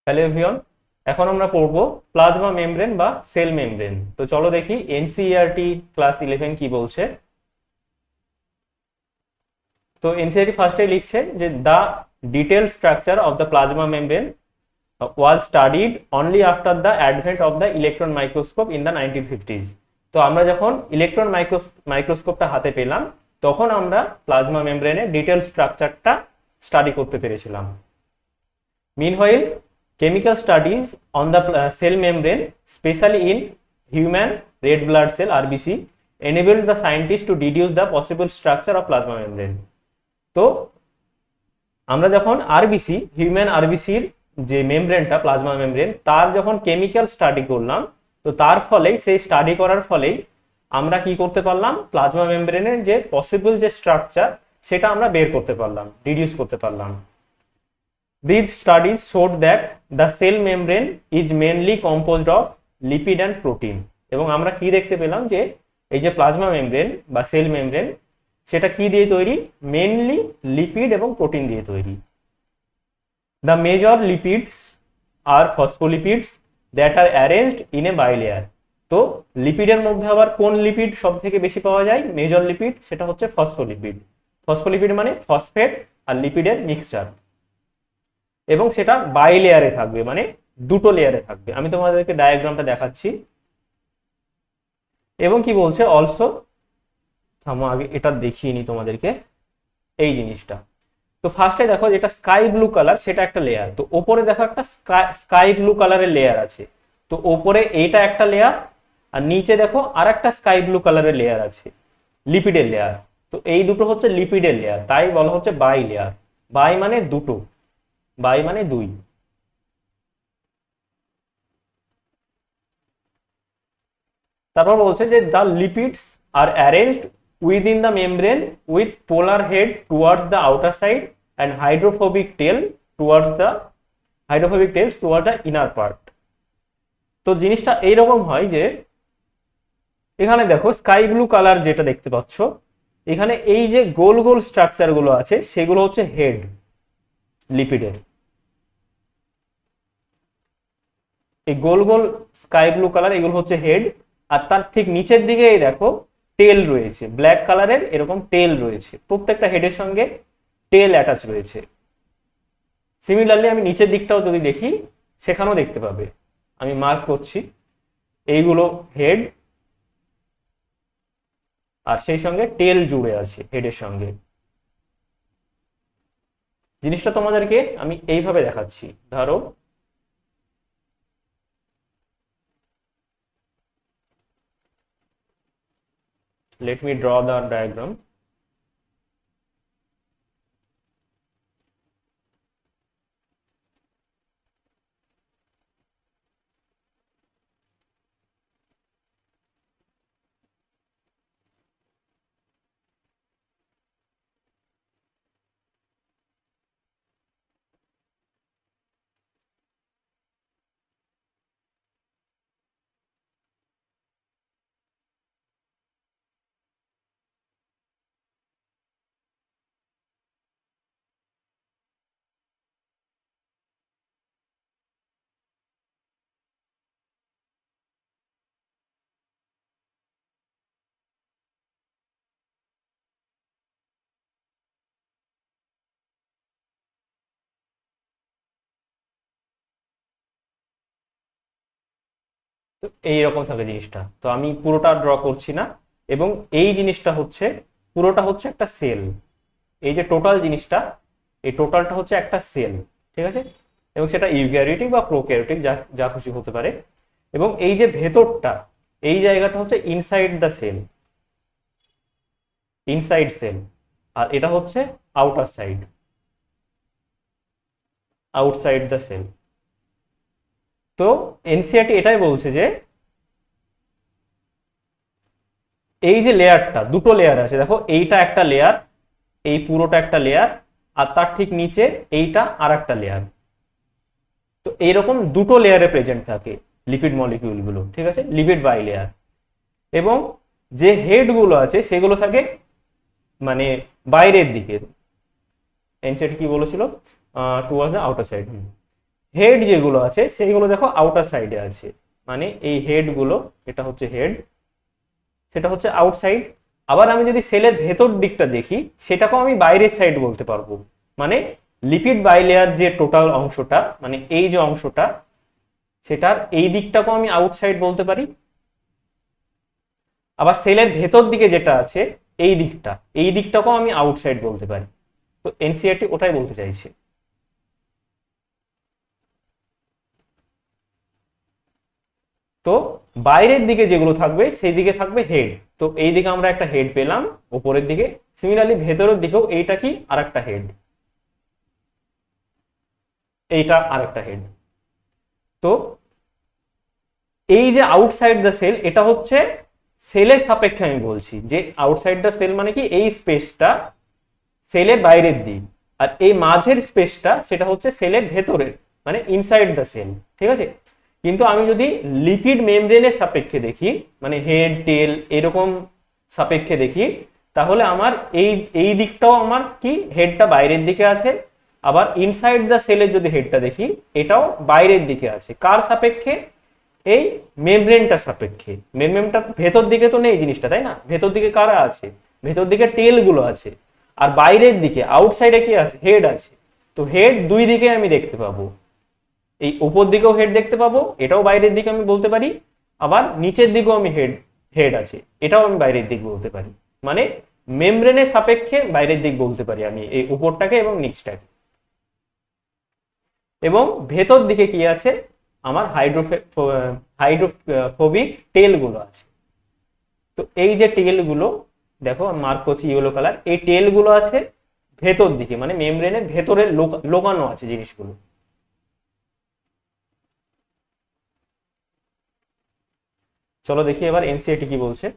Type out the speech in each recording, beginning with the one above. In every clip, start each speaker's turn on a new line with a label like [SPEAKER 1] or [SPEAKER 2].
[SPEAKER 1] Hello everyone, এখন আমরা পড়বো প্লাজমা মেমব্রেন বা সেল মেমব্রেন। তো চলো দেখি এনসিইআরটি ক্লাস 11 কি বলছে। তো এনসিইআরটি ফার্স্টে লিখছে যে the detail structure of the plasma membrane was studied only after the advent of the electron microscope in the 1950s। তো আমরা যখন ইলেকট্রন মাইক্রোস্কোপটা হাতে পেলাম তখন আমরা প্লাজমা মেমব্রেনের ডিটেল স্ট্রাকচারটা স্টাডি করতে পেরেছিলাম। Meanwhile, chemical studies on the cell membrane, especially in human red blood cell (RBC), enabled the scientists to deduce the possible structure of plasma membrane. তো আমরা যখন আরবিসি হিউম্যান আরবিসির যে মেমব্রেনটা প্লাজমা মেমব্রেন তার যখন chemical study করলাম, তো তার ফলেই সেই স্টাডি করার ফলেই আমরা কি করতে পারলাম, প্লাজমা মেমব্রেনের যে পসিবল যে স্ট্রাকচার সেটা আমরা বের করতে পারলাম, ডিডিউস করতে পারলাম। These studies showed that the cell membrane is mainly composed of lipid and protein. এবং আমরা কি দেখতে পেলাম যে এই যে প্লাজমা মেমব্রেন বা সেল মেমব্রেন সেটা কি দিয়ে তৈরি, মেইনলি লিপিড এবং প্রোটিন দিয়ে তৈরি। The major lipids are phospholipids that are arranged in a bilayer. তো লিপিডের মধ্যে আবার কোন লিপিড সব থেকে বেশি পাওয়া যায়, মেজর লিপিড, সেটা হচ্ছে ফসফোলিপিড। ফসফোলিপিড মানে ফসফেট আর লিপিডের মিক্সচার, এবং সেটা বাই লেয়ারে থাকবে, মানে দুটো লেয়ারে থাকবে। আমি তোমাদেরকে ডায়াগ্রামটা দেখাচ্ছি। এবং কি বলছে অলসো, থামো আগে এটা দেখিয়ে নি তোমাদেরকে, এই জিনিসটা। তো ফার্স্টে দেখো যেটা স্কাই ব্লু কালার সেটা একটা লেয়ার, তো ওপরে দেখো একটা স্কাই ব্লু কালারের লেয়ার আছে, তো ওপরে এইটা একটা লেয়ার, আর নিচে দেখো আর একটা স্কাই ব্লু কালারের লেয়ার আছে, লিপিডের লেয়ার। তো এই দুটো হচ্ছে লিপিডের লেয়ার, তাই বলা হচ্ছে বাই লেয়ার। বাই মানে দুটো, বাই মানে দুই। তারপর বলছে যে the lipids are arranged within the membrane with polar head towards the outer side and hydrophobic tails toward the inner part. তো জিনিসটা এইরকম হয় যে এখানে দেখো স্কাই ব্লু কালার যেটা দেখতে পাচ্ছ, এখানে এই যে গোল গোল স্ট্রাকচার গুলো আছে সেগুলো হচ্ছে হেড লিপিডের। এই গোল গোল স্কাই ব্লু কালার এগুলো হচ্ছে হেড, আর তার ঠিক নিচের দিকে এই দেখো টেল রয়েছে, ব্ল্যাক কালারের এরকম টেল রয়েছে, প্রত্যেকটা হেডের সঙ্গে টেল অ্যাটাচ রয়েছে। সিমিলারলি আমি নিচের দিকটাও যদি দেখি সেখানেও দেখতে পাবে, আমি মার্ক করছি, এইগুলো হেড আর সেই সঙ্গে টেল জুড়ে আছে হেডের সঙ্গে। জিনিসটা তোমাদেরকে আমি এইভাবে দেখাচ্ছি, ধরো let me draw the diagram. তো এইরকম থাকে জিনিসটা, তো আমি পুরোটা ড্র করছি না। এবং এই জিনিসটা হচ্ছে পুরোটা হচ্ছে একটা সেল, এই যে টোটাল জিনিসটা, এই টোটালটা হচ্ছে একটা সেল, ঠিক আছে। এবং সেটা ইউক্যারিওটিক বা প্রোক্যারিওটিক, যা যা খুশি হতে পারে। এবং এই যে ভেতরটা, এই জায়গাটা হচ্ছে inside the cell, inside cell, আর এটা হচ্ছে outer side, outside the cell. তো এনসিইআরটি এটাই বলছে যে এই যে লেয়ারটা, দুটো লেয়ার আছে, দেখো এইটা একটা লেয়ার, এই পুরোটা একটা লেয়ার, আর তার ঠিক নিচে এইটা আর একটা লেয়ার। তো এইরকম দুটো লেয়ারে প্রেজেন্ট থাকে লিপিড মলিকিউল গুলো, ঠিক আছে, লিপিড বাই লেয়ার। এবং যে হেড গুলো আছে সেগুলো থাকে মানে বাইরের দিকে। এনসিইআরটি কি বলেছিল, towards the outer side. Head যেগুলো আছে সেইগুলো দেখো আউটার সাইডে আছে, মানে এই হেড গুলো, এটা হচ্ছে হেড, সেটা হচ্ছে আউটসাইড। আবার আমি যদি সেলের ভেতর দিকটা দেখি সেটাকেও আমি বাইরের সাইড বলতে পারবো, মানে লিপিড বাইলেয়ার যে টোটাল অংশটা, মানে এই যে অংশটা, সেটার এই দিকটাকেও আমি আউটসাইড বলতে পারি। আবার সেলের ভেতর দিকে যেটা আছে এই দিকটা, এই দিকটাকেও আমি আউটসাইড বলতে পারি। তো এনসিইআরটি ওটাই বলতে চাইছে। তো বাইরের দিকে যেগুলো থাকবে সেই দিকে থাকবে হেড। তো এই দিকে আমরা একটা হেড পেলাম উপরের দিকে, সিমিলারলি ভেতরের দিকেও এইটা কি আর একটা হেড, এইটা আরেকটা হেড। তো এই যে আউটসাইড দ্য সেল, এটা হচ্ছে সেলের সাপেক্ষে আমি বলছি যে আউটসাইড দ্য সেল মানে কি এই স্পেসটা সেলের বাইরের দিক, আর এই মাঝের স্পেসটা সেটা হচ্ছে সেলের ভেতরের, মানে ইনসাইড দ্য সেল, ঠিক আছে। কিন্তু আমি যদি লিপিড মেমব্রেনের সাপেক্ষে দেখি, মানে হেড টেল এরকম সাপেক্ষে দেখি, তাহলে আমার এই এই দিকটাও আমার কি হেডটা বাইরের দিকে আছে, আবার ইনসাইড দ্য সেলের যদি হেডটা দেখি এটাও বাইরের দিকে আছে। কার সাপেক্ষে? এই মেমব্রেনটার সাপেক্ষে। মেমব্রেনটা ভেতর দিকে তো নেই জিনিসটা, তাই না? ভেতর দিকে কারা আছে? ভেতর দিকে টেল গুলো আছে, আর বাইরের দিকে আউটসাইডে কি আছে? হেড আছে। তো হেড দুই দিকে আমি দেখতে পাবো, এই উপর দিকেও হেড দেখতে পাবো, এটাও বাইরের দিকে আমি বলতে পারি, আবার নিচের দিকেও আমি হেড হেড আছে, এটাও আমি বাইরের দিক বলতে পারি। মানে মেমব্রেনের সাপেক্ষে বাইরের দিক বলতে পারি আমি এই উপরটাকে এবং নিচটাকে। এবং ভেতর দিকে কি আছে? আমার হাইড্রোফোবিক টেল গুলো আছে। তো এই যে টেল গুলো দেখো মার্ক করছি ইয়েলো কালার, এই টেল গুলো আছে ভেতর দিকে, মানে মেমব্রেনের ভেতরে লোকানো আছে জিনিসগুলো। চলো দেখি এবার এনসিইআরটি কি বলছে।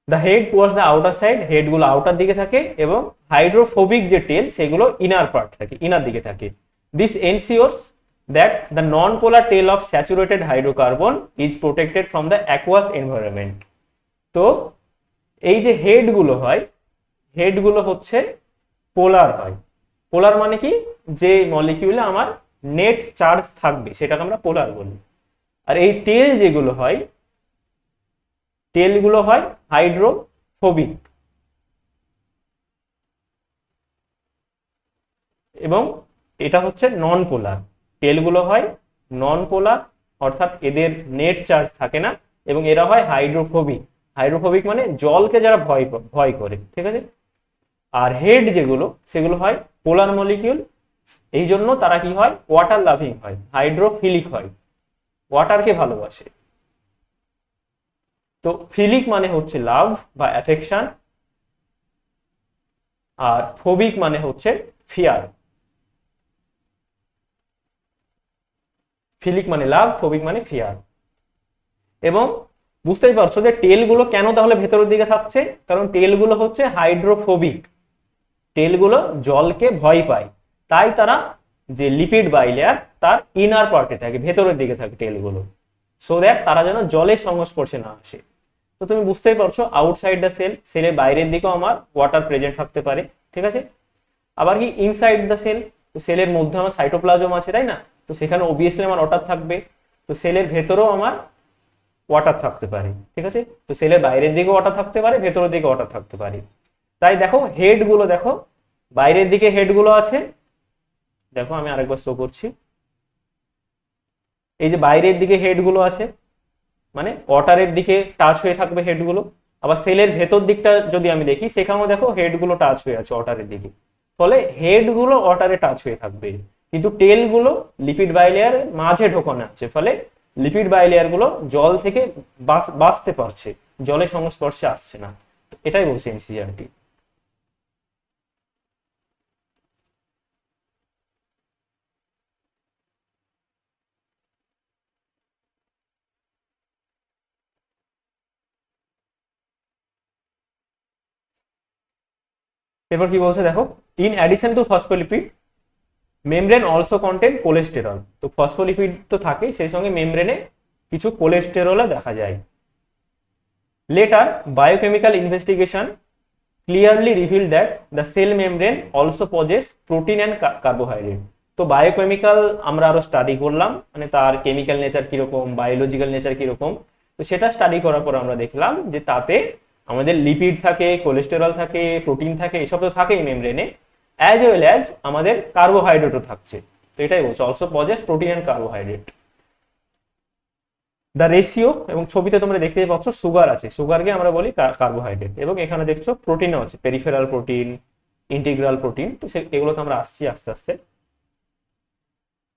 [SPEAKER 1] The head towards the outer side, head গুলো আউটার দিকে থাকে, এবং হাইড্রোফোবিক যে টেল সেগুলো ইনার পার্ট থাকে, ইনার দিকে থাকে। This ensures that the non polar tail of saturated hydrocarbon is protected from the aqueous environment. তো এই যে হেড গুলো হয়, হেড গুলো হচ্ছে পোলার হয়। পোলার মানে কি? যে মলিকিউলে আমার নেট চার্জ থাকবে সেটাকে আমরা পোলার বলি। আর এই টেল যেগুলো হয়, টেলগুলো হয় হাইড্রোফোবিক, এবং এটা হচ্ছে নন পোলার। টেলগুলো হয় নন পোলার, অর্থাৎ এদের নেট চার্জ থাকে না, এবং এরা হয় হাইড্রোফোবিক। হাইড্রোফোবিক মানে জলকে যারা ভয় ভয় করে, ঠিক আছে। আর হেড যেগুলো সেগুলো হয় পোলার মলিকিউল, এই জন্য তারা কি হয়? ওয়াটার লাভিং হয়, হাইড্রোফিলিক হয়, ওয়াটারকে ভালোবাসে। তো ফিলিক মানে হচ্ছে লাভ বা অ্যাফেকশন, আর ফোবিক মানে হচ্ছে ফিয়ার। ফিলিক মানে লাভ, ফোবিক মানে ফিয়ার। এবং বুঝতেই পারছো যে টেলগুলো কেন তাহলে ভেতরের দিকে থাকছে, কারণ টেলগুলো হচ্ছে হাইড্রোফোবিক, টেলগুলো জলকে ভয় পায়, তাই তারা যে লিপিড বাইলেয়ার তার ইনার পার্টে থাকে, ভেতরের দিকে থাকে টেলগুলো, সো দ্যাট তারা যেন জলের সংস্পর্শে না আসে। তো তুমি বুঝতেই পারছো আউটসাইড দ্য সেল, সেলের বাইরের দিকেও আমার ওয়াটার প্রেজেন্ট থাকতে পারে, ঠিক আছে। আবার কি ইনসাইড দ্য সেল, তো সেলের মধ্যে আমার সাইটোপ্লাজম আছে, তাই না? তো সেখানে অবভিয়াসলি আমার ওয়াটার থাকবে। তো সেলের ভেতরেও আমার ওয়াটার থাকতে পারে, ঠিক আছে। তো সেলের বাইরের দিকে ওয়াটার থাকতে পারে, ভেতরের দিকে ওয়াটার থাকতে পারে। তাই দেখো হেড গুলো দেখো, বাইরের দিকে হেড গুলো আছে, দেখো আমি আরেকবার শো করছি, এই যে বাইরের দিকে হেড গুলো আছে, মানে ওয়াটারের দিকে টাচ হয়ে থাকবে হেড গুলো। আবার সেলের ভেতর দিকটা যদি আমি দেখি সেখানেও দেখো হেড গুলো টাচ হয়ে আছে ওয়াটারের দিকে, ফলে হেড গুলো ওয়াটারে টাচ হয়ে থাকবে, কিন্তু টেল গুলো লিপিড বাইলেয়ার মাঝে ঢোকানো আছে, ফলে লিপিড বাইলেয়ার গুলো জল থেকে বাঁচতে পারছে, জলের সংস্পর্শে আসছে না। এটাই বলছে এনসিইআরটি। এরপর কি বলছে দেখো, in addition to phospholipid membrane also contain cholesterol. তো ফসফোলিপিড তো থাকে, সেই সঙ্গে মেমব্রেনে কিছু কোলেস্টেরলও দেখা যায়। Letter biochemical investigation clearly revealed that the cell membrane also possess protein and carbohydrate. তো বায়োকেমিক্যাল আমরা আরো স্টাডি করলাম, মানে তার কেমিক্যাল নেচার কিরকম, বায়োলজিক্যাল নেচার কিরকম। তো সেটা স্টাডি করার পর আমরা দেখলাম যে তাতে আমাদের লিপিড থাকে, কোলেস্টেরল থাকে, প্রোটিন থাকে, এসব তো থাকেই মেমব্রেনে, অ্যাজ ওয়েল অ্যাজ আমাদের কার্বোহাইড্রেটও থাকছে। তো এটাই বলছে also possess protein and carbohydrate. The ratio, এবং ছবিতে তোমরা দেখতে পাচ্ছ সুগার আছে, সুগারকে আমরা বলি কার্বোহাইড্রেট, এবং এখানে দেখছো প্রোটিনও আছে, পেরিফেরাল প্রোটিন, ইন্টিগ্রাল প্রোটিন। তো এগুলো তো আমরা আসছি আস্তে আস্তে।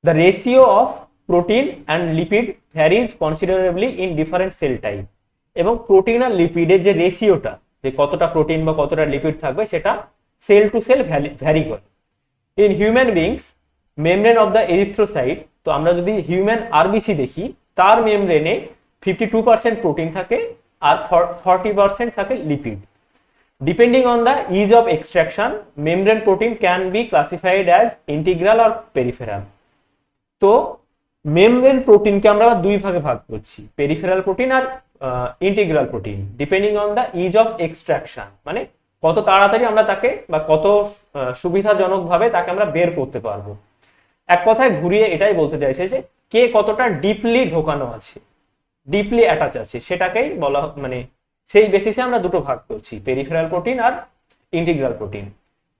[SPEAKER 1] The ratio of protein and lipid varies considerably in different sell type. এবং প্রোটিন আর লিপিডের যে রেশিওটা, যে কতটা প্রোটিন বা কতটা লিপিড থাকবে, সেটা সেল টু সেল ভ্যারি করে। In human beings membrane of the erythrocyte, তো আমরা যদি হিউম্যান আরবিসি দেখি, তার মেমব্রেনে 52% প্রোটিন থাকে আর 40% থাকে lipid. Depending on the ease of extraction membrane protein can be classified as integral আর পেরিফেরাল। তো মেমব্রেন প্রোটিনকে আমরা দুই ভাগে ভাগ করছি, পেরিফেরাল প্রোটিন আর integral protein, depending on the ease of extraction, মানে কত তাড়াতাড়ি আমরা তাকে বা কত সুবিধাজনকভাবে তাকে আমরা বের করতে পারবো। এক কথায় ঘুরিয়ে এটাই বলতে চাইছে যে কে কতটা ডিপলি ঢোকানো আছে, ডিপলি অ্যাটাচ আছে, সেটাকেই বলা, মানে সেই বেসিসে আমরা দুটো ভাগ করছি, পেরিফেরাল প্রোটিন আর ইন্টিগ্রাল প্রোটিন।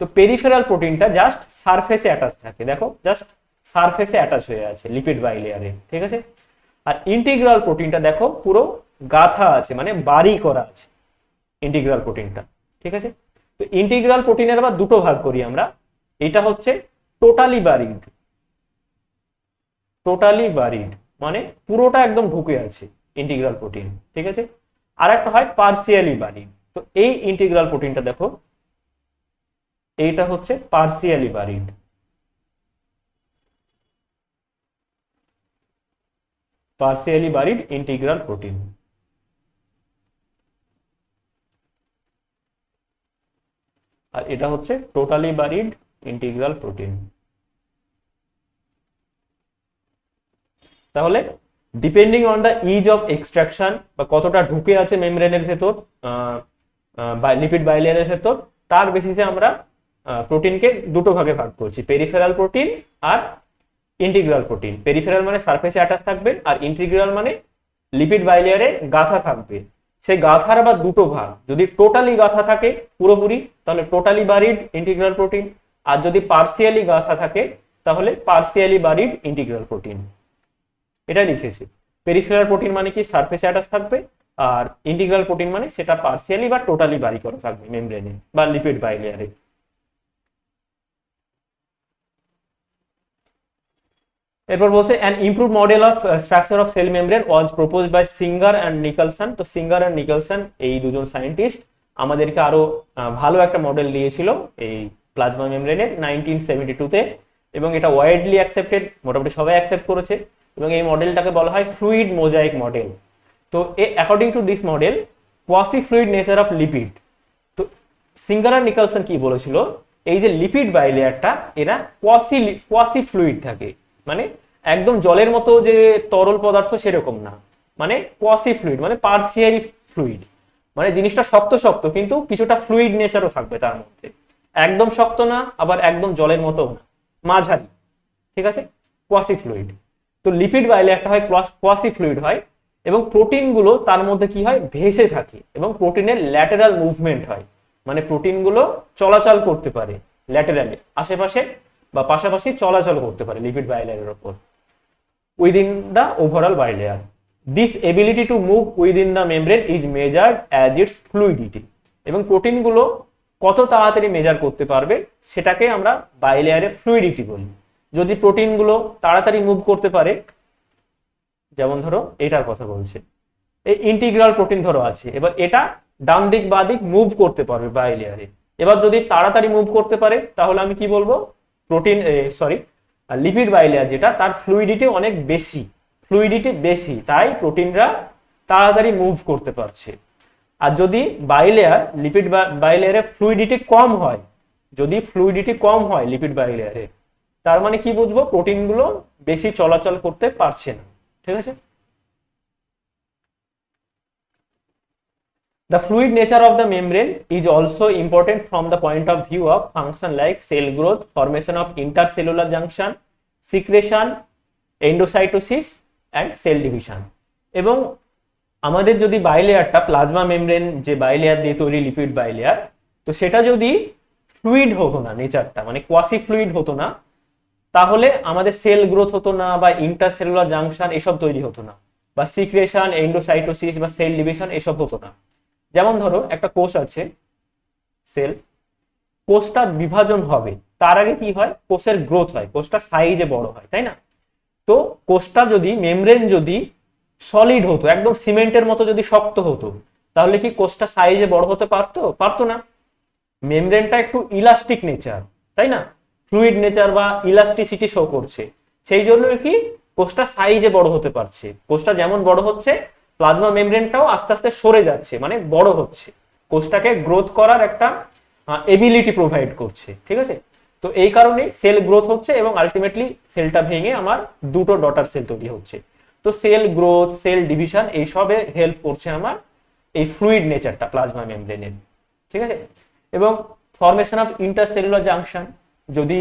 [SPEAKER 1] তো পেরিফেরাল প্রোটিনটা জাস্ট সারফেসে অ্যাটাচ থাকে, দেখো জাস্ট সারফেসে অ্যাটাচ হয়ে আছে লিপিড বাইলেয়ারে, ঠিক আছে। আর ইন্টিগ্রাল প্রোটিনটা দেখো পুরো গাথা আছে, মানে বাড়ি করা আছে ইন্টিগ্রাল প্রোটিনটা, ঠিক আছে। তো ইন্টিগ্রাল প্রোটিনের আবার দুটো ভাগ করি আমরা, এটা হচ্ছে টোটালি বারিড, টোটালি বারিড মানে পুরোটা একদম ঢুকে আছে ইন্টিগ্রাল প্রোটিন, ঠিক আছে। আর একটা হয় পার্সিয়ালি বারিড। তো এই ইন্টিগ্রাল প্রোটিনটা দেখো, এইটা হচ্ছে partially buried, partially buried integral protein. আর এটা হচ্ছে টোটালি বারিড ইন্টিগ্রাল প্রোটিন। তাহলে depending on the ease of extraction, বা কতটা ঢুকে আছে মেমব্রেনের ভেতর, লিপিড বাইলেয়ারের ভেতর, তার বেসিসে আমরা প্রোটিনকে দুটো ভাগে ভাগ করছি, পেরিফেরাল প্রোটিন আর ইন্টিগ্রাল প্রোটিন। পেরিফেরাল মানে সারফেসে অ্যাটাচ থাকবে, আর ইন্টিগ্রাল মানে লিপিড বাইলেয়ারে গাঁথা থাকবে। সেই গাঁথার আবার দুটো ভাগ, যদি টোটালি গাঁথা থাকে পুরোপুরি, তাহলে টোটালি বারিড ইন্টিগ্রাল প্রোটিন, আর যদি পার্সিয়ালি গাঁথা থাকে তাহলে পার্সিয়ালি বারিড ইন্টিগ্রাল প্রোটিন। এটা লিখেছি। পেরিফেরাল প্রোটিন মানে কি সারফেসে অ্যাটাচ থাকবে, আর ইন্টিগ্রাল প্রোটিন মানে সেটা পার্সিয়ালি বা টোটালি বারি করা থাকবে মেমব্রেনে বা লিপিড বাইলেয়ারে। এরপর বলছে an improve model of structure of cell membrane was proposed by Singer and Nicolson. তো সিঙ্গার অ্যান্ড নিকলসন এই দুজন সায়েন্টিস্ট আমাদেরকে আরো ভালো একটা মডেল দিয়েছিল এই প্লাজমা মেমব্রেনের 1972-তে, এবং এটা ওয়াইডলি অ্যাকসেপ্টেড, মোটামুটি সবাই অ্যাকসেপ্ট করেছে, এবং এই মডেলটাকে বলা হয় ফ্লুইড মোজাইক মডেল। তো according to this model quasi fluid nature of lipid. তো সিঙ্গার আর নিকলসন কি বলেছিল, এই যে লিপিড বাইলেয়ারটা এরা কোয়াসি ফ্লুইড থাকে, মানে একদম জলের মতো যে তরল পদার্থ সেরকম না, মানে কোয়াসি ফ্লুইড মানে পার্সিয়ালি ফ্লুইড, মানে জিনিসটা শক্ত শক্ত কিন্তু কিছুটা ফ্লুইড নেচারও থাকবে তার মধ্যে, একদম শক্ত না আবার একদম জলের মতো না, মাঝারি, ঠিক আছে, কোয়াসি ফ্লুইড। তো লিপিড বাইলেয়ারটা হয় কোয়াসি ফ্লুইড হয়, এবং প্রোটিনগুলো তার মধ্যে কি হয়, ভেসে থাকে, এবং প্রোটিনের ল্যাটেরাল মুভমেন্ট হয়, মানে প্রোটিনগুলো চলাচল করতে পারে ল্যাটেরালি, আশেপাশে বা পাশাপাশি চলাচল করতে পারে লিপিড বাইলেয়ারের উপর within the overall bilayer. This ability to move within the membrane is measured as it's fluidity. এবং প্রোটিনগুলো কত তাড়াতাড়ি মেজার করতে পারবে সেটাকে আমরা বাইলেয়ারের ফ্লুইডিটি বলি। যদি প্রোটিনগুলো তাড়াতাড়ি মুভ করতে পারে, যেমন ধরো এটার কথা বলছে, এই ইন্টিগ্রাল প্রোটিন ধরো আছে, এবার এটা ডান দিক বা দিক মুভ করতে পারবে বাইলেয়ারে, এবার যদি তাড়াতাড়ি মুভ করতে পারে তাহলে আমি কি বলবো, প্রোটিন লিপিড বাইলেয়ার যেটা তার ফ্লুইডিটি অনেক বেশি, ফ্লুইডিটি বেশি, তাই প্রোটিনরা তাড়াতাড়ি মুভ করতে পারছে। আর যদি বাইলেয়ার লিপিড বাইলেয়ারে ফ্লুইডিটি কম হয়, যদি ফ্লুইডিটি কম হয় লিপিড বাইলেয়ারে, তার মানে কি বুঝবো, প্রোটিনগুলো বেশি চলাচল করতে পারছে না, ঠিক আছে। The fluid nature of the membrane is also important from the point of view of function like cell growth, formation of intercellular junction, secretion, endocytosis and cell division. এবং আমাদের যদি বাইলেয়ারটা প্লাজমা মেমব্রেন যে বাইলেয়ার দিয়ে তৈরি lipid bilayer, তো সেটা যদি fluid হতো না, নেচারটা মানে কোয়াসি ফ্লুইড হতো না, তাহলে আমাদের সেল গ্রোথ হতো না বা ইন্টারসেলুলার জাংশন এসব তৈরি হতো না, বা সিক্রেশন, এন্ডোসাইটোসিস বা সেল ডিভিশন এসব হতো না। যেমন ধরো একটা কোষ আছে, সেল, কোষটা বিভাজন হবে তার আগে কি হয়, কোষের গ্রোথ হয়, কোষটা সাইজে বড় হয়, তাই না? তো কোষটা যদি মেমব্রেন যদি সলিড হতো, একদম সিমেন্টের মতো যদি শক্ত হতো, তাহলে কি কোষটা সাইজে বড় হতে পারতো? পারতো না। মেমব্রেনটা একটু ইলাস্টিক নেচার, তাই না, ফ্লুইড নেচার বা ইলাস্টিসিটি শো করছে, সেই জন্য কি কোষটা সাইজে বড় হতে পারছে। কোষটা যেমন বড় হচ্ছে, প্লাজমা মেমব্রেনটাও আস্তে আস্তে সরে যাচ্ছে, মানে বড় হচ্ছে, কোষটাকে গ্রোথ করার একটা এবিলিটি প্রোভাইড করছে, ঠিক আছে? তো এই কারণে সেল গ্রোথ হচ্ছে এবং আলটিমেটলি সেলটা ভেঙে আমার দুটো ডটার সেল তৈরি হচ্ছে। তো সেল গ্রোথ, সেল ডিভিশন এইসবে হেল্প করছে আমার এই ফ্লুইড নেচারটা প্লাজমা মেমব্রেনের, ঠিক আছে? এবং ফরমেশন অফ ইন্টারসেলুলার জাংশন, যদি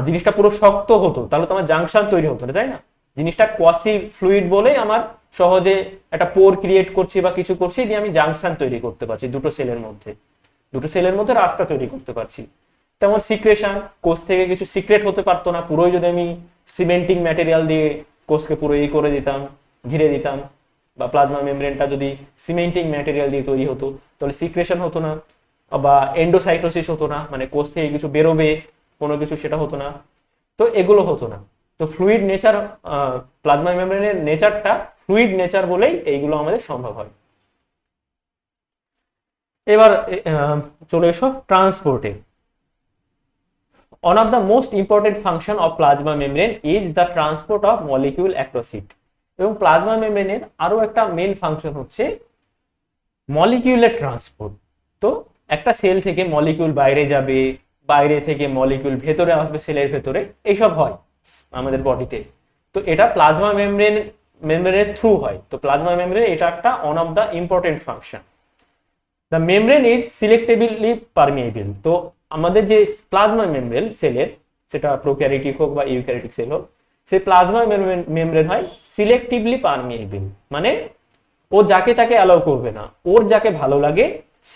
[SPEAKER 1] জিনিসটা পুরো শক্ত হতো তাহলে তো আমার জাংশন তৈরি হতো না, তাই না? জিনিসটা কোয়াসি ফ্লুইড বলে আমার সহজে একটা পোর ক্রিয়েট করছি বা কিছু করছি, দিয়ে আমি জাংশন তৈরি করতে পারছি দুটো সেলের মধ্যে, দুটো সেলের মধ্যে রাস্তা তৈরি করতে পারছি। তেমন সিক্রেশন, কোষ থেকে কিছু সিক্রেট হতে পারতো না, পুরোই যদি আমি সিমেন্টিং ম্যাটেরিয়াল দিয়ে কোষকে পুরো এই করে দিতাম, ঘিরে দিতাম, বা প্লাজমা মেমব্রেনটা যদি সিমেন্টিং ম্যাটেরিয়াল দিয়ে তৈরি হতো, তাহলে সিক্রেশন হতো না, বা এন্ডোসাইটোসিস হতো না, মানে কোষ থেকে কিছু বেরোবে কোনো কিছু, সেটা হতো না। তো এগুলো হতো না। তো ফ্লুইড নেচার, প্লাজমা মেমব্রেনের নেচারটা ফ্লুইড নেচার বলেই এইগুলো আমাদের সম্ভব হয়। এবার চলে এসো ট্রান্সপোর্টে। One of the most important function of plasma membrane is the transport of molecule across it. এবং প্লাজমা মেমব্রেনের আরো একটা মেন ফাংশন হচ্ছে মলিকিউলের ট্রান্সপোর্ট। তো একটা সেল থেকে মলিকিউল বাইরে যাবে, বাইরে থেকে মলিকিউল ভেতরে আসবে সেলের ভেতরে, এইসব হয় আমাদের বডিতে। তো এটা প্লাজমা মেমব্রেনের থ্রু হয়। তো প্লাজমা মেমব্রেন এটা একটা one of the important function. The membrane is selectively permeable. তো আমাদের যে প্লাজমা মেমব্রেন সেলের, সেটা প্রোক্যারিওটিক হোক বা ইউক্যারিওটিক সেল হোক, সেই প্লাজমা মেমব্রেন হয় সিলেক্টিভলি পারমিয়েবল, মানে ও যাকে তাকে অ্যালাউ করবে না, ওর যাকে ভালো লাগে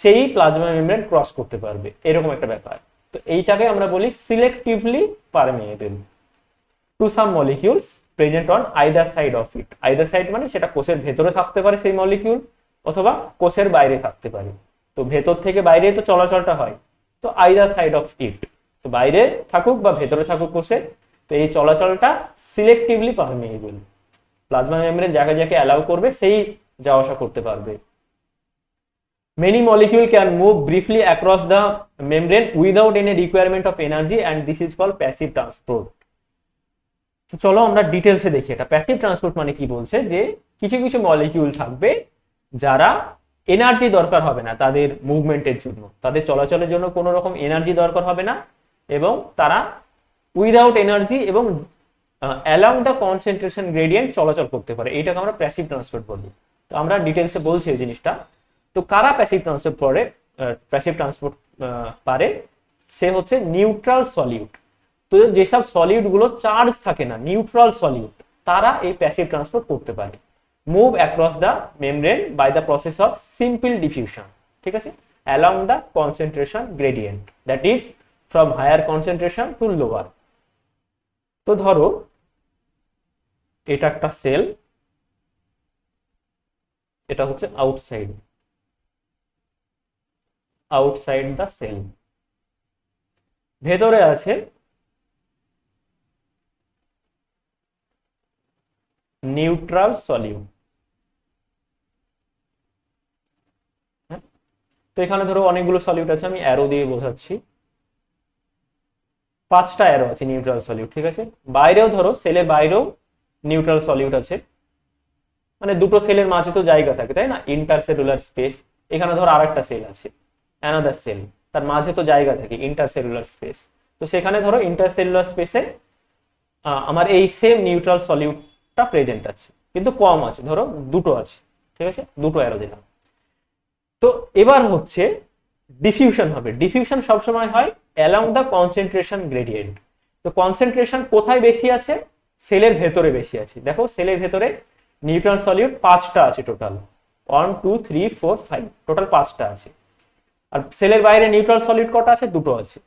[SPEAKER 1] সেই প্লাজমা মেমব্রেন ক্রস করতে পারবে, এরকম একটা ব্যাপার। তো এইটাকে আমরা বলি selectively permeable to some molecules present on either side of it. Either side মানে সেটা কোষের ভেতরে থাকতে পারে সেই মলিকিউল, অথবা কোষের বাইরে থাকতে পারে। তো ভেতর থেকে বাইরে তো চলাচলটা হয়, তো আইদার সাইড অফ ইট, তো বাইরে থাকুক বা ভেতরে থাকুক কোষের, তো এই চলাচলটা সিলেক্টিভলি পারমিয়েবল। প্লাজমা মেমব্রেন যাকে যাকে অ্যালাউ করবে সেই যাওয়া আসা করতে পারবে। Many molecule can move briefly across the membrane without any requirement of energy and this is called passive transport. তো চলো আমরা ডিটেলসে দেখি এটা প্যাসিভ ট্রান্সপোর্ট মানে কি বলছে, যে কিছু কিছু মলিকিউল থাকবে যারা এনার্জি দরকার হবে না তাদের মুভমেন্টের জন্য, তাদের চলাচলের জন্য কোনো রকম এনার্জি দরকার হবে না, এবং তারা উইদাউট এনার্জি এবং অ্যালং দ্য কনসেন্ট্রেশন গ্রেডিয়েন্ট চলাচল করতে পারে। এইটাকে আমরা প্যাসিভ ট্রান্সপোর্ট বলি। তো আমরা ডিটেলসে বলছি এই জিনিসটা। তো কারা প্যাসিভ ট্রান্সপোর্ট করে, প্যাসিভ ট্রান্সপোর্ট পারে, সে হচ্ছে নিউট্রাল সলিউট। তো যেসব সলিউট গুলো চার্জ থাকে না, নিউট্রাল সলিউট, তারা এই প্যাসিভ ট্রান্সপোর্ট করতে পারে। Move across the membrane by the process of simple diffusion, ঠিক আছে, along the concentration gradient, that is from higher concentration to lower. তো ধরো এটা একটা সেল, এটা হচ্ছে আউটসাইড দ্য সেল, ভেতরে আছে নিউট্রাল সলিউট। তো এখানে ধরো অনেকগুলো সলিউট আছে, আমি অ্যারো দিয়ে বোঝাচ্ছি, 5টা অ্যারো আছে নিউট্রাল সলিউট, ঠিক আছে। বাইরেও ধরো সেলের বাইরেও নিউট্রাল সলিউট আছে, মানে দুটো সেলের মাঝে তো জায়গা থাকে, তাই না, ইন্টারসেলুলার স্পেস। এখানে ধরো আরেকটা সেল আছে, অ্যানাদার সেল, তার মাঝে তো জায়গা থাকে, ইন্টারসেলুলার স্পেস। তো সেখানে ধরো ইন্টারসেলুলার স্পেসে আমার এই সেম নিউট্রাল সলিউটটা প্রেজেন্ট আছে, কিন্তু কম আছে, ধরো দুটো আছে, ঠিক আছে, দুটো অ্যারো দিলাম। তো এবার হচ্ছে ডিফিউশন হবে। ডিফিউশন সবসময় হয় অ্যালং দ্য কনসেন্ট্রেশন গ্রেডিয়েন্ট। তো কনসেন্ট্রেশন কোথায় বেশি আছে? সেলের ভেতরে বেশি আছে। দেখো সেলের ভেতরে নিউট্রাল সলিউট 5টা আছে টোটাল, 1 2 3 4 5, টোটাল 5টা আছে। আর সেলের বাইরে নিউট্রাল সলিউট কটা আছে? দুটো আছে।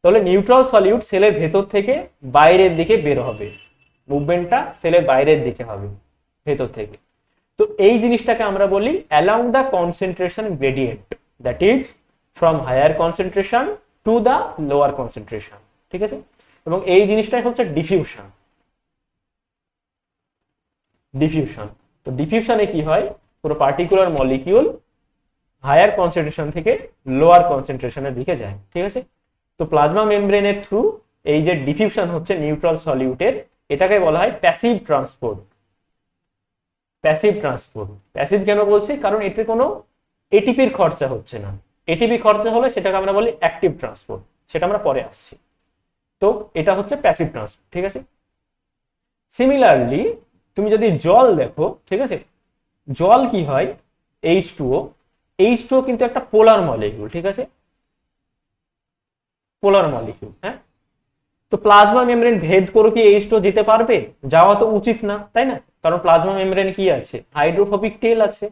[SPEAKER 1] তাহলে নিউট্রাল সলিউট সেলের ভেতর থেকে বাইরের দিকে বের হবে, মুভমেন্টটা সেলের বাইরের দিকে হবে ভেতর থেকে। তো এই জিনিসটাকে আমরা বলি along the concentration gradient, that is from higher concentration to the lower concentration. ঠিক আছে? এবং এই জিনিসটাই হচ্ছে ডিফিউশন। ডিফিউশন, তো ডিফিউশনে কি হয়, পুরো পার্টিকুলার মলিকিউল হায়ার কনসেন্ট্রেশন থেকে লোয়ার কনসেন্ট্রেশনের দিকে যায়। ঠিক আছে? তো প্লাজমা মেমব্রেনের থ্রু এই যে ডিফিউশন হচ্ছে নিউট্রাল সলিউটের, এটাকে বলা হয় passive transport. Passive transport. Passive কেন বলছি? কারণ এতে কোনো এটিপির খরচা হচ্ছে না। এটিপি খরচা হলে সেটাকে আমরা বলি অ্যাক্টিভ ট্রান্সপোর্ট, সেটা আমরা পরে আসছি। তো এটা হচ্ছে প্যাসিভ ট্রান্সপোর্ট। ঠিক আছে? সিমিলারলি তুমি যদি জল দেখো, ঠিক আছে, জল কি হয়, H2O। H2O কিন্তু একটা পোলার মলিকিউল। ঠিক আছে? পোলার মলিকিউল। হ্যাঁ, তো প্লাজমা মেমব্রেন ভেদ করে কি H2O যেতে পারবে? যাওয়া তো উচিত না, তাই না? কারণ প্লাজমা মেমব্রেন কি আছে? হাইড্রোফোবিক টেল আছে।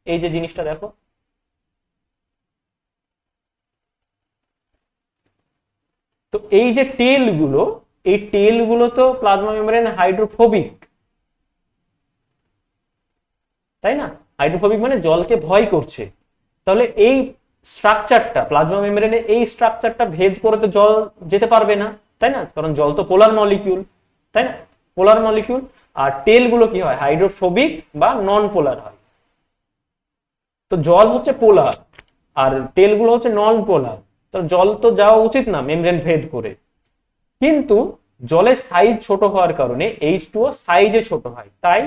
[SPEAKER 1] এই যে জিনিসটা দেখো, তো এই যে টেল গুলো, এই টেল গুলো তো প্লাজমা মেমব্রেন হাইড্রোফোবিক, তাই না? হাইড্রোফোবিক মানে জলকে ভয় করছে। তাহলে এই স্ট্রাকচারটা, প্লাজমা মেমব্রেনের এই স্ট্রাকচারটা ভেদ করে তো জল যেতে পারবে না, তাই না? কারণ জল তো পোলার মলিকিউল, তাই না? পোলার মলিকিউল। আর টেল গুলো কি হয়? হাইড্রোফোবিক বা নন পোলার হয়। তো জল হচ্ছে পোলার আর টেল গুলো হচ্ছে নন পোলার। তো জল তো যাওয়া উচিত না মেমব্রেন ভেদ করে, কিন্তু জলের সাইজ ছোট হওয়ার কারণে H2O সাইজে ছোট হয়, তাই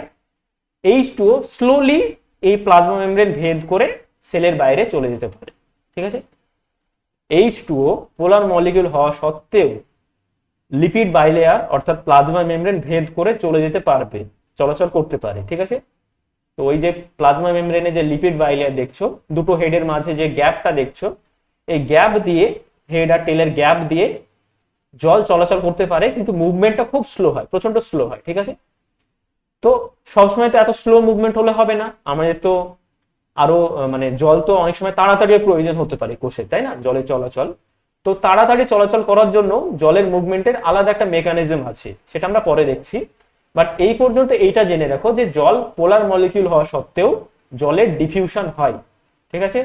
[SPEAKER 1] H2O স্লোলি এই প্লাজমা মেমব্রেন ভেদ করে সেলের বাইরে চলে যেতে পারে। ঠিক আছে? H2O পোলার মলিকিউল হওয়া সত্ত্বেও লিপিড বাইলেয়ার অর্থাৎ প্লাজমা মেমব্রেন ভেদ করে চলে যেতে পারবে, চলাচল করতে পারে। ঠিক আছে? তো ওই যে প্লাজমা মেমব্রেনে যে লিপিড বাইলেয়ার দেখছো, দুটো হেডের মাঝে যে গ্যাপটা দেখছো, এই গ্যাপ দিয়ে, হেড আর টেলের গ্যাপ দিয়ে জল চলাচল করতে পারে, কিন্তু মুভমেন্টটা খুব স্লো হয়, প্রচন্ড স্লো হয়। ঠিক আছে? তো সবসময় তো এত স্লো মুভমেন্ট হলে হবে না, আমাদের তো আরো মানে জল তো অনেক সময় তাড়াতাড়ি প্রয়োজন হতে পারে কোষে, তাই না? জলের চলাচল, তো তাড়াতাড়ি চলাচল করার জন্য জলের মুভমেন্টের আলাদা একটা মেকানিজম আছে, সেটা আমরা পরে দেখছি। বাট এই পর্যন্ত এইটা জেনে রাখো যে জল পোলার মলিকিউল হওয়া সত্ত্বেও জলের ডিফিউশন হয়। ঠিক আছে?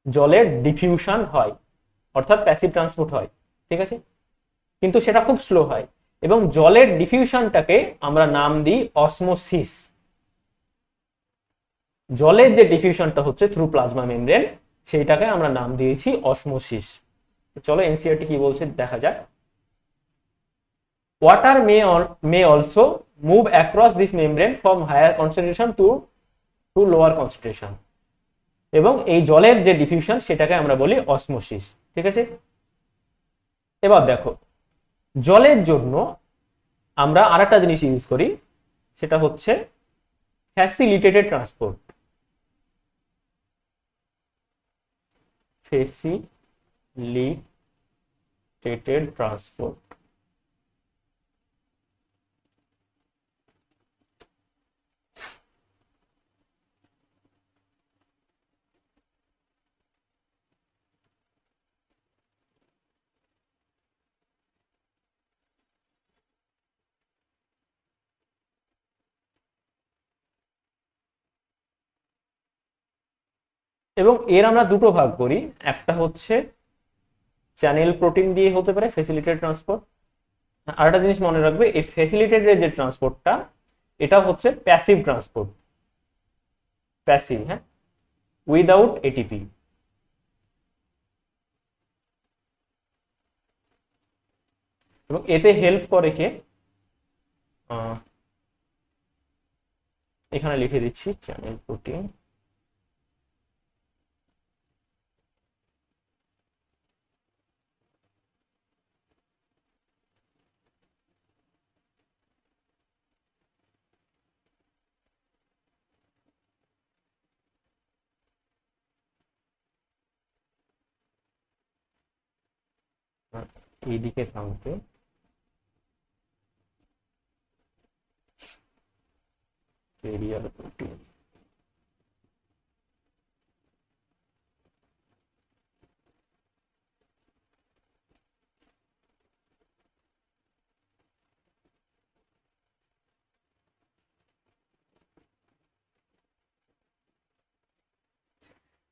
[SPEAKER 1] জলের ডিফিউশন হয়, অর্থাৎ প্যাসিভ ট্রান্সপোর্ট হয়। ঠিক আছে? কিন্তু সেটা খুব স্লো হয়। এবং জলের ডিফিউশনটাকে আমরা নাম দিই অসমোসিস। জলের যে ডিফিউশনটা হচ্ছে থ্রু প্লাজমা মেমব্রেন, সেইটাকে আমরা নাম দিয়েছি অসমোসিস। চলো এনসিইআরটি কি বলছে দেখা যাক। Water may also move across this membrane from higher concentration to to lower concentration. এবং এই জলের যে ডিফিউশন সেটাকে আমরা বলি অসমোসিস। ঠিক আছে? এবার দেখো, জলের জন্য আমরা আরেকটা জিনিস ইউজ করি, সেটা হচ্ছে ফ্যাসিলিটেটেড ট্রান্সপোর্ট। Facilitated transport. এবং এর আমরা দুটো ভাগ করি, একটা হচ্ছে চ্যানেল প্রোটিন দিয়ে হতে পারে ফ্যাসিলিটেটেড ট্রান্সপোর্ট। আর একটা জিনিস মনে রাখবে, এই ফ্যাসিলিটেটেড যে ট্রান্সপোর্টটা, এটা হচ্ছে প্যাসিভ ট্রান্সপোর্ট। প্যাসিভ, হ্যাঁ, উইদাউট এটিপি। এবং এতে হেল্প করে কে? এখানে লিখে দিচ্ছি চ্যানেল প্রোটিন। এইদিকে থাকবে ক্যারিয়ার প্রোটিন।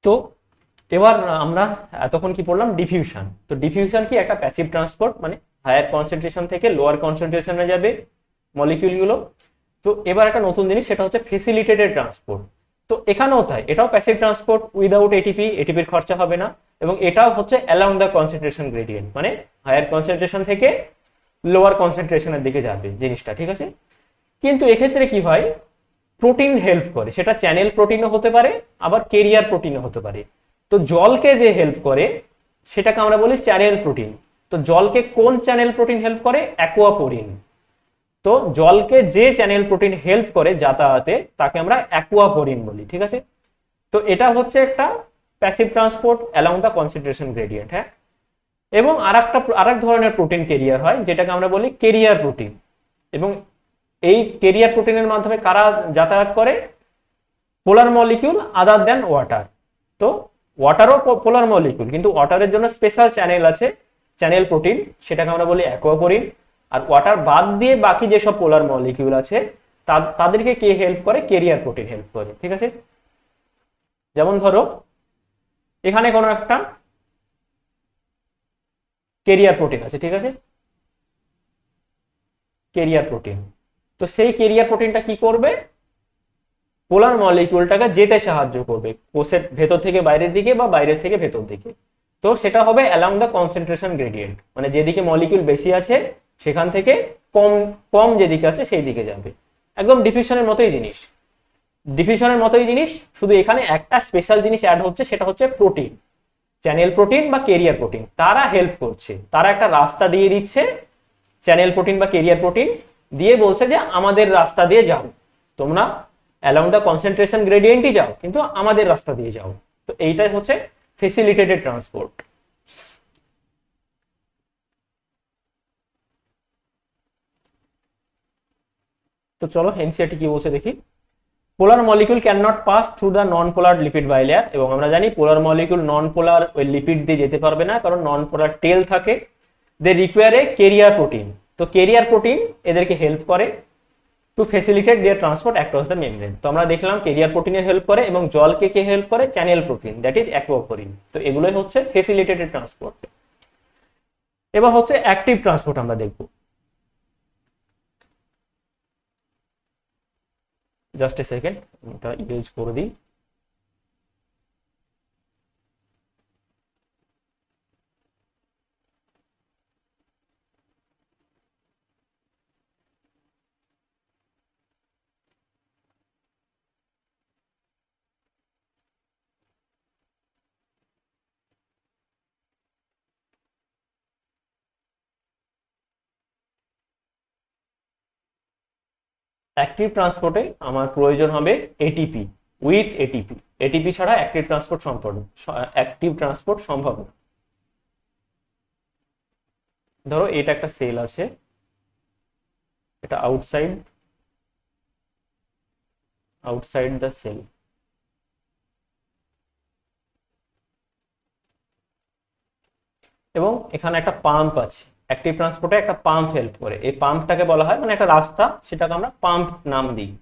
[SPEAKER 1] তো এবার আমরা এতক্ষণ কি পড়লাম, ডিফিউশন। তো ডিফিউশন কি একটা প্যাসিভ ট্রান্সপোর্ট, মানে হায়ার কনসেন্ট্রেশন থেকে লোয়ার কনসেন্ট্রেশনে যাবে মলিকিউলগুলো। তো এবার একটা নতুন জিনিস, সেটা হচ্ছে ফেসিলিটেটেড ট্রান্সপোর্ট। তো এখানেও তাই, এটাও প্যাসিভ ট্রান্সপোর্ট উইদাউট এটিপি, এটিপির খরচা হবে না। এবং এটাও হচ্ছে অ্যালং দ্য কনসেন্ট্রেশন গ্রেডিয়েন্ট, মানে হায়ার কনসেন্ট্রেশন থেকে লোয়ার কনসেন্ট্রেশনের দিকে যাবে জিনিসটা, ঠিক আছে। কিন্তু এক্ষেত্রে কি হয়, প্রোটিন হেল্প করে, সেটা চ্যানেল প্রোটিনও হতে পারে, আবার কেরিয়ার প্রোটিনও হতে পারে। তো জলকে যে হেল্প করে সেটাকে আমরা বলি চ্যানেল প্রোটিন। তো জলকে কোন চ্যানেল প্রোটিন হেল্প করে? অ্যাকুয়াপোরিন। তো জলকে যে চ্যানেল প্রোটিন হেল্প করে যাতায়াতে তাকে আমরা অ্যাকুয়াপোরিন বলি, ঠিক আছে। তো এটা হচ্ছে একটা passive transport along the concentration gradient, হ্যাঁ। এবং আরেক ধরনের প্রোটিন কেরিয়ার হয়, যেটাকে আমরা বলি কেরিয়ার প্রোটিন। এবং এই কেরিয়ার প্রোটিনের মাধ্যমে কারা যাতায়াত করে? পোলার মলিকিউল আদার দেন ওয়াটার। তো ওয়াটারও পোলার মলিকিউল, কিন্তু ওয়াটারের জন্য স্পেশাল চ্যানেল আছে, চ্যানেল প্রোটিন, সেটাকে আমরা বলি অ্যাকুয়াপোরিন। আর ওয়াটার বাদ দিয়ে বাকি যেসব পোলার মলিকিউল আছে তাদেরকে কে হেল্প করে? কেরিয়ার প্রোটিন হেল্প করে, ঠিক আছে। যেমন ধরো এখানে কোনো একটা কেরিয়ার প্রোটিন আছে, ঠিক আছে, কেরিয়ার প্রোটিন। তো সেই কেরিয়ার প্রোটিনটা কি করবে? পোলার মলিকিউলটাকে যেতে সাহায্য করবে কোষের ভেতর থেকে বাইরের দিকে বা বাইরের থেকে ভেতর দিকে। তো সেটা হবে অ্যালং দ্য কনসেন্ট্রেশন গ্রেডিয়েন্ট, মানে যেদিকে মলিকিউল বেশি আছে সেখান থেকে কম কম যেদিকে আছে সেই দিকে যাবে। একদম ডিফিউশনের মতোই জিনিস, ডিফিউশনের মতোই জিনিস, শুধু এখানে একটা স্পেশাল জিনিস অ্যাড হচ্ছে, সেটা হচ্ছে প্রোটিন, চ্যানেল প্রোটিন বা কেরিয়ার প্রোটিন। তারা হেল্প করছে, তারা একটা রাস্তা দিয়ে দিচ্ছে, চ্যানেল প্রোটিন বা কেরিয়ার প্রোটিন দিয়ে বলছে যে আমাদের রাস্তা দিয়ে যাও, তোমরা অ্যালং দ্য কনসেন্ট্রেশন গ্রেডিয়েন্টই যাও, কিন্তু আমাদের রাস্তা দিয়ে যাও। তো এইটাই হচ্ছে ফেসিলিটেটেড ট্রান্সপোর্ট। তো চলো এনসিআরটি কি বলছে দেখি। Polar molecule can not pass through the non polar lipid bilayer. এবং আমরা জানি পোলার মলিকিউল নন পোলার ওই লিপিড দিয়ে যেতে পারবে না, কারণ নন পোলার টেল থাকে। They require a carrier protein. তো কেরিয়ার প্রোটিন এদেরকে হেল্প করে to facilitate their transport across the membrane. তো আমরা দেখলাম কেরিয়ার প্রোটিনের হেল্প করে, এবং জলকে কে হেল্প করে? Channel protein, that is aquaporin. তো এগুলোই হচ্ছে ফেসিলিটেটেড ট্রান্সপোর্ট। এবার হচ্ছে অ্যাক্টিভ ট্রান্সপোর্ট আমরা দেখব। জাস্ট এ সেকেন্ড, এটা ইউজ করে দিই। অ্যাক্টিভ ট্রান্সপোর্টে আমার প্রয়োজন হবে এটিপি, উইথ এটিপি। এটিপি ছাড়া অ্যাক্টিভ ট্রান্সপোর্ট সম্ভব, অ্যাক্টিভ ট্রান্সপোর্ট সম্ভব না। ধরো এটা একটা সেল আছে, এটা আউটসাইড আউটসাইড দ্য সেল। এবং এখানে একটা পাম্প আছে, অ্যাক্টিভ ট্রান্সপোর্টে একটা পাম্প হেল্প করে। এই পাম্পটাকে বলা হয়, মানে একটা রাস্তা, সেটাকে আমরা পাম্প নাম দিই,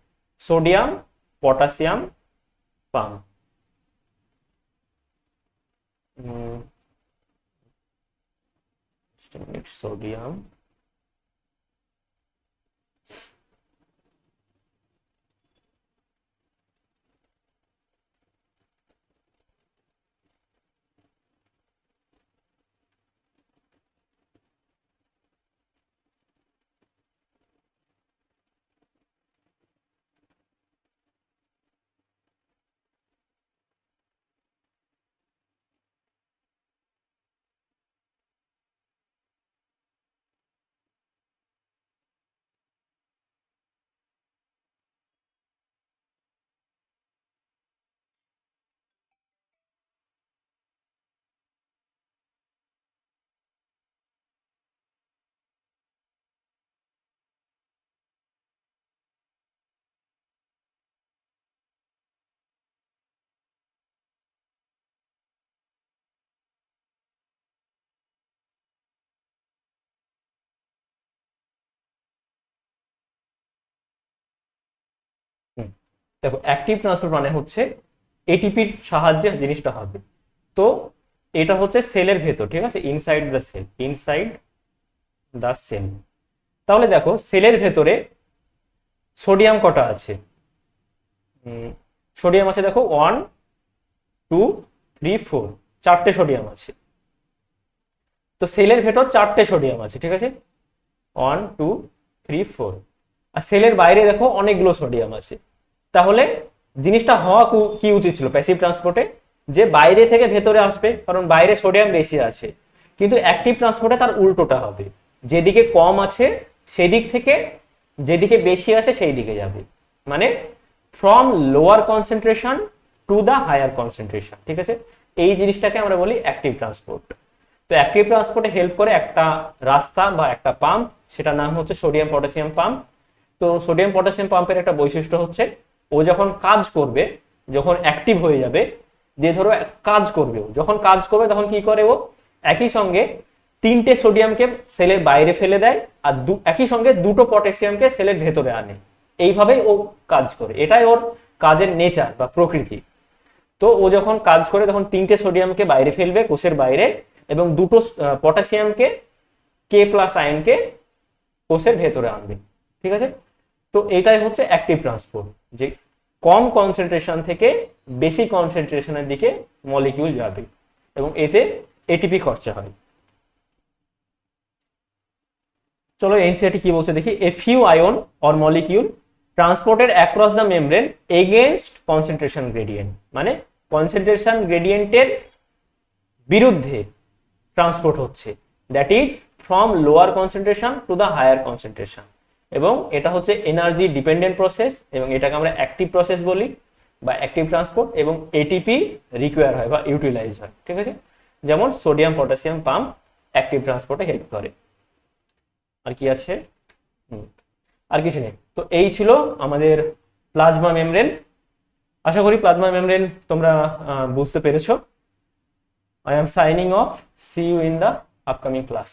[SPEAKER 1] সোডিয়াম পটাশিয়াম পাম্প। সোডিয়াম দেখো অ্যাক্টিভ ট্রান্সপোর্ট মানে হচ্ছে এটিপির সাহায্যে জিনিসটা হবে। তো এটা হচ্ছে সেলের ভেতর, ঠিক আছে, inside the cell, inside the cell. তাহলে দেখো সেলের ভেতরে সোডিয়াম কটা আছে? সোডিয়াম আছে দেখো 1 2 3 4, 4টে সোডিয়াম আছে। তো সেলের ভেতর 4টে সোডিয়াম আছে, ঠিক আছে, 1 2 3 4। আর সেলের বাইরে দেখো অনেকগুলো সোডিয়াম আছে। তাহলে জিনিসটা হওয়া কি উচিত ছিল প্যাসিভ ট্রান্সপোর্টে? যে বাইরে থেকে ভেতরে আসবে, কারণ বাইরে সোডিয়াম বেশি আছে। কিন্তু অ্যাক্টিভ ট্রান্সপোর্টে তার উল্টোটা হবে, যেদিকে কম আছে সেদিক থেকে যেদিকে বেশি আছে সেই দিকে যাবে। মানে from lower concentration to the higher concentration, ঠিক আছে। এই জিনিসটাকে আমরা বলি অ্যাক্টিভ ট্রান্সপোর্ট। তো অ্যাক্টিভ ট্রান্সপোর্টে হেল্প করে একটা রাস্তা বা একটা পাম্প, সেটার নাম হচ্ছে সোডিয়াম পটাশিয়াম পাম্প। তো সোডিয়াম পটাশিয়াম পাম্পের একটা বৈশিষ্ট্য হচ্ছে ও যখন কাজ করবে, যখন অ্যাক্টিভ হয়ে যাবে, যে ধরো কাজ করবে, যখন কাজ করবে তখন কি করে ও একই সঙ্গে 3টে সোডিয়ামকে সেলের বাইরে ফেলে দেয়, আর একই সঙ্গে 2টো পটাশিয়ামকে সেলের ভেতরে আনে। এইভাবেই ও কাজ করে, এটাই ওর কাজের নেচার বা প্রকৃতি। তো ও যখন কাজ করে তখন 3টে সোডিয়ামকে বাইরে ফেলবে কোষের বাইরে, এবং 2টো পটাশিয়ামকে কে প্লাস আয়নকে কোষের ভেতরে আনবে, ঠিক আছে। তো এটাই হচ্ছে অ্যাক্টিভ ট্রান্সপোর্ট, যে কম কনসেন্ট্রেশন থেকে বেশি কনসেন্ট্রেশনের দিকে মলিকিউল যাবে, এবং এতে এটিপি খরচা হয়। চলো এনসিআরটি কি বলছে দেখি। A few ion or molecule transported across the membrane against concentration gradient, মানে কনসেন্ট্রেশন গ্রেডিয়েন্টের বিরুদ্ধে ট্রান্সপোর্ট হচ্ছে, that is from lower concentration to the higher concentration. এবং এটা হচ্ছে এনার্জি ডিপেন্ডেন্ট প্রসেস, এবং এটাকে আমরা অ্যাক্টিভ প্রসেস বলি বা অ্যাক্টিভ ট্রান্সপোর্ট, এবং এটিপি রিকোয়ার হয় বা ইউটিলাইজ হয়, ঠিক আছে। যেমন সোডিয়াম পটাশিয়াম পাম্প অ্যাক্টিভ ট্রান্সপোর্টে হেল্প করে। আর কি আছে? আর কিছু নেই। তো এই ছিল আমাদের প্লাজমা মেমব্রেন। আশা করি প্লাজমা মেমব্রেন তোমরা বুঝতে পেরেছো। I am signing off. See you in the upcoming class.